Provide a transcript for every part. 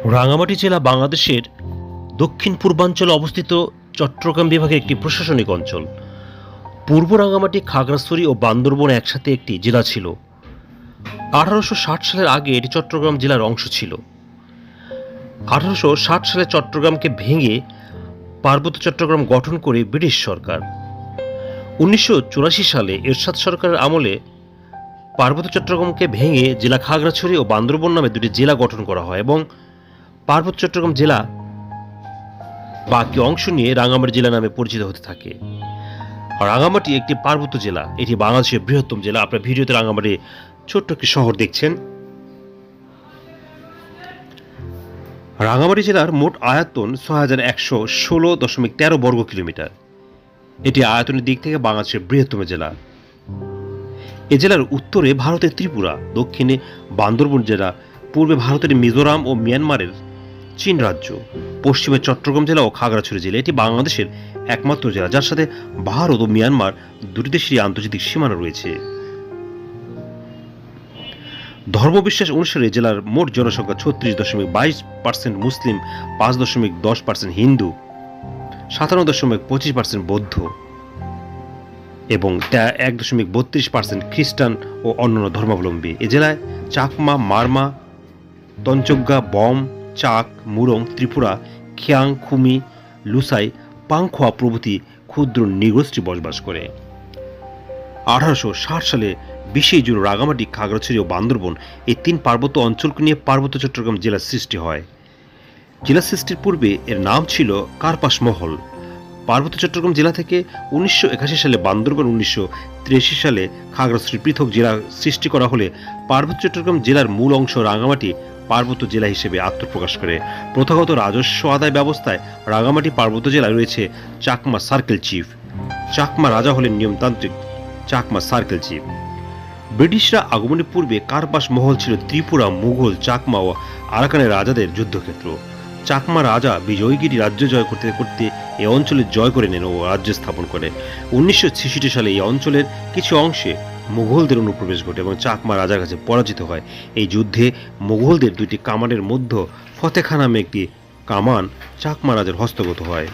রাঙামাটি জেলা বাংলাদেশের দক্ষিণ পূর্বাঞ্চলে অবস্থিত চট্টগ্রাম বিভাগের একটি প্রশাসনিক অঞ্চল। পূর্ব রাঙামাটি, খাগড়াছড়ি ও বান্দরবন একসাথে একটি জেলা ছিল। 1860 সালের আগে এটি চট্টগ্রাম জেলার অংশ ছিল। 1860 সালে চট্টগ্রামকে ভেঙে পার্বত্য চট্টগ্রাম গঠন করে ব্রিটিশ সরকার। 1984 সালে এরশাদ সরকারের আমলে পার্বত্য চট্টগ্রামকে ভেঙে জেলা খাগড়াছড়ি ও বান্দরবন নামে দুটি জেলা গঠন করা হয় এবং পার্বত্য চট্টগ্রাম জেলা বাকি অংশ নিয়ে রাঙামাটি জেলা নামে পরিচিত হতে থাকে। রাঙামাটি একটি পার্বত্য জেলা, এটি বাংলাদেশের বৃহত্তম জেলা। আপনার ভিডিওতে রাঙামাটি ছোট্ট একটি শহর দেখছেন। রাঙামাটি জেলার মোট আয়তন 6116.13 বর্গ কিলোমিটার। এটি আয়তনের দিক থেকে বাংলাদেশের বৃহত্তম জেলা। এ জেলার উত্তরে ভারতের ত্রিপুরা, দক্ষিণে বান্দরবন জেলা, পূর্বে ভারতের মিজোরাম ও মিয়ানমারের চীন রাজ্য, পশ্চিমে চট্টগ্রাম জেলা ও খাগড়াছড়ি জেলা। এটি বাংলাদেশের একমাত্র জেলা যার সাথে ভারত ও মিয়ানমার দুটি দেশেরই আন্তর্জাতিক সীমানা রয়েছে। ধর্মবিশ্বাস অনুসারে জেলার মোট জনসংখ্যা 36.22% মুসলিম, 5.10% হিন্দু, 57.25% বৌদ্ধ এবং 1.32% খ্রিস্টান ও অন্যান্য ধর্মাবলম্বী। এ জেলায় চাকমা, মারমা, তঞ্চগ্গা, বম, চাক, মুরং, ত্রিপুরা, খিয়াং, খুমি, লুসাই, পাংখোয়া প্রভৃতি ক্ষুদ্র নৃগোষ্ঠী বসবাস করে। 1860 সালে 20 জুন রাঙামাটি, খাগড়াছড়ি ও বান্দরবন এই তিন পার্বত্য অঞ্চলকে নিয়ে পার্বত্য চট্টগ্রাম জেলার সৃষ্টি হয়। জেলা সৃষ্টির পূর্বে এর নাম ছিল কার্পাস মহল। পার্বত্য চট্টগ্রাম জেলা থেকে 1981 সালে বান্দরবন, 1983 সালে খাগড়াছড়ি পৃথক জেলা সৃষ্টি করা হলে পার্বত্য চট্টগ্রাম জেলার মূল অংশ রাঙামাটি পার্বত্য জেলা হিসেবে আত্মপ্রকাশ করে। প্রথাগত রাজস্ব আদায় ব্যবস্থায় রাঙামাটি পার্বত্য জেলায় রয়েছে চাকমা সার্কেল চিফ। চাকমা রাজা হলেন নিয়মতান্ত্রিক চাকমা সার্কেল চিফ। ব্রিটিশরা আগমনের পূর্বে কার্পাস মহল ছিল ত্রিপুরা, মুঘল, চাকমা ও আরাকানের রাজাদের যুদ্ধক্ষেত্র। চাকমা রাজা বিজয়গিরি রাজ্য জয় করতে করতে এই অঞ্চলে জয় করে নেন ও রাজ্য স্থাপন করে। 1966 সালে এই অঞ্চলের কিছু অংশে মুঘলদের অনুপ্রবেশ ঘটে এবং চাকমা রাজার কাছে পরাজিত হয়। এই যুদ্ধে মুঘলদের দুইটি কামানের মধ্যে ফতেখা নামে একটি কামান চাকমা রাজার হস্তগত হয়।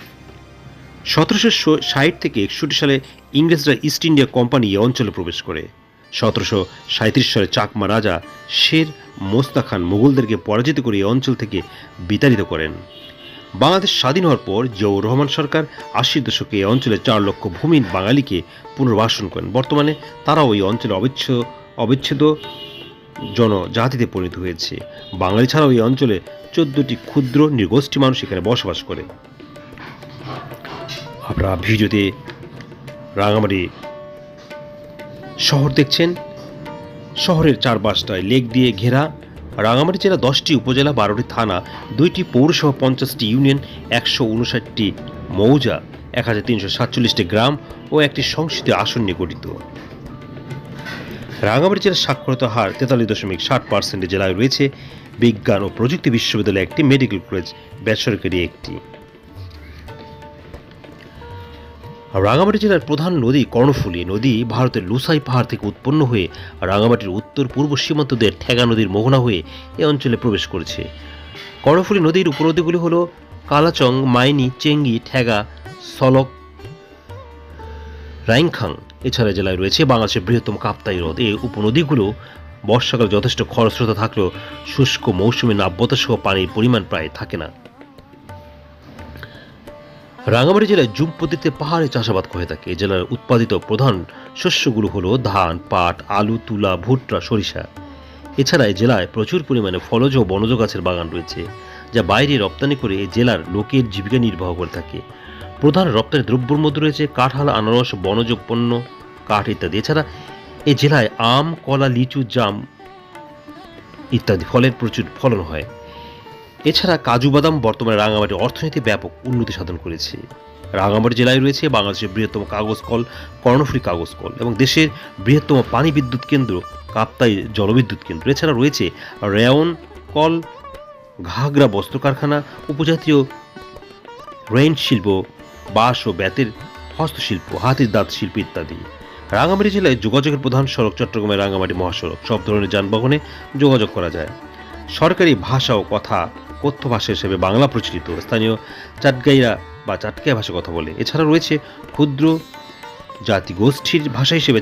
1760 থেকে 61 সালে ইংরেজরা ইস্ট ইন্ডিয়া কোম্পানি এই অঞ্চলে প্রবেশ করে। 1737 সালে চাকমা রাজা শের মোস্তা খান মুঘলদেরকে পরাজিত করে এই অঞ্চল থেকে বিতাড়িত করেন। বাংলাদেশ স্বাধীন হওয়ার পর জিয়াউর রহমান সরকার 80 দশকে এই অঞ্চলে 4 লক্ষ ভূমিহীন বাঙালিকে পুনর্বাসন করেন। বর্তমানে তারাও এই অঞ্চলে অবিচ্ছেদ্য জনজাতিতে পরিণত হয়েছে। বাঙালি ছাড়াও এই অঞ্চলে 14টি ক্ষুদ্র নৃগোষ্ঠী মানুষ এখানে বসবাস করে। আপনারা ভিডিওতে রাঙামাটি শহর দেখছেন। শহরের চারপাশটায় লেক দিয়ে ঘেরা। রাঙামাটি জেলা 10টি উপজেলা, 12টি থানা, 2টি পৌরসভা, 50টি ইউনিয়ন, 159টি মৌজা, 1347টি গ্রাম ও একটি সংসদীয় আসন নিয়ে গঠিত। রাঙামাটি জেলার সাক্ষরতা হার 43.60%। জেলায় রয়েছে বিজ্ঞান ও প্রযুক্তি বিশ্ববিদ্যালয়, একটি মেডিকেল কলেজ, বেসরকারি একটি। রাঙামাটি জেলার প্রধান নদী কর্ণফুলী নদী ভারতের লুসাই পাহাড় থেকে উৎপন্ন হয়ে রাঙামাটির উত্তর পূর্ব সীমান্ত দিয়ে ঠেগা নদীর মোহনা হয়ে এ অঞ্চলে প্রবেশ করেছে। কর্ণফুলী নদীর উপনদীগুলি হল কালাচং, মাইনি, চেঙ্গি, ঠেগা, সলক, রাইংখাং। এছাড়া জেলায় রয়েছে বাংলাদেশের বৃহত্তম কাপ্তাই হ্রদ। এই উপনদীগুলো বর্ষাকালে যথেষ্ট খরস্রোতা থাকলেও শুষ্ক মৌসুমে নাব্যতা সহ পানির পরিমাণ প্রায় থাকে না। রাঙামাটি জেলায় জুম পদ্ধতিতে পাহাড়ে চাষাবাদ হয়ে থাকে। জেলার উৎপাদিত প্রধান শস্যগুলো হলো ধান, পাট, আলু, তুলা, ভুট্টা, সরিষা। এছাড়া এই জেলায় প্রচুর পরিমাণে ফলজ ও বনজ গাছের বাগান রয়েছে, যা বাইরে রপ্তানি করে এই জেলার লোকের জীবিকা নির্বাহ করে থাকে। প্রধান রপ্তানি দ্রব্যের মধ্যে রয়েছে কাঁঠাল, আনারস, বনজ পণ্য, কাঠ ইত্যাদি। এছাড়া এই জেলায় আম, কলা, লিচু, জাম ইত্যাদি ফলের প্রচুর ফলন হয়। এছাড়া কাজু বাদাম বর্তমানে রাঙামাটির অর্থনীতি ব্যাপক উন্নতি সাধন করেছে। রাঙামাটি জেলায় রয়েছে বাংলাদেশের বৃহত্তম কাগজ কল কর্ণফুলী কাগজ কল এবং দেশের বৃহত্তম পানি বিদ্যুৎ কেন্দ্র কাপ্তাই জলবিদ্যুৎ কেন্দ্র। এছাড়া রয়েছে রেয়ন কল, ঘাগরা বস্ত্র কারখানা, উপজাতীয় রেইন শিল্প, বাঁশ ও বেতের হস্তশিল্প, হাতির দাঁত শিল্প ইত্যাদি। রাঙামাটি জেলায় যোগাযোগের প্রধান সড়ক চট্টগ্রামের রাঙামাটি মহাসড়ক। সব ধরনের যানবাহনে যোগাযোগ করা যায়। সরকারি ভাষা ও কথা কথ্য ভাষা হিসেবে বাংলা প্রচলিত। স্থানীয় চাটগাইরা বা চাটগাই ভাষায় কথা বলে। এছাড়া রয়েছে ক্ষুদ্র জাতিগোষ্ঠীর ভাষা হিসেবে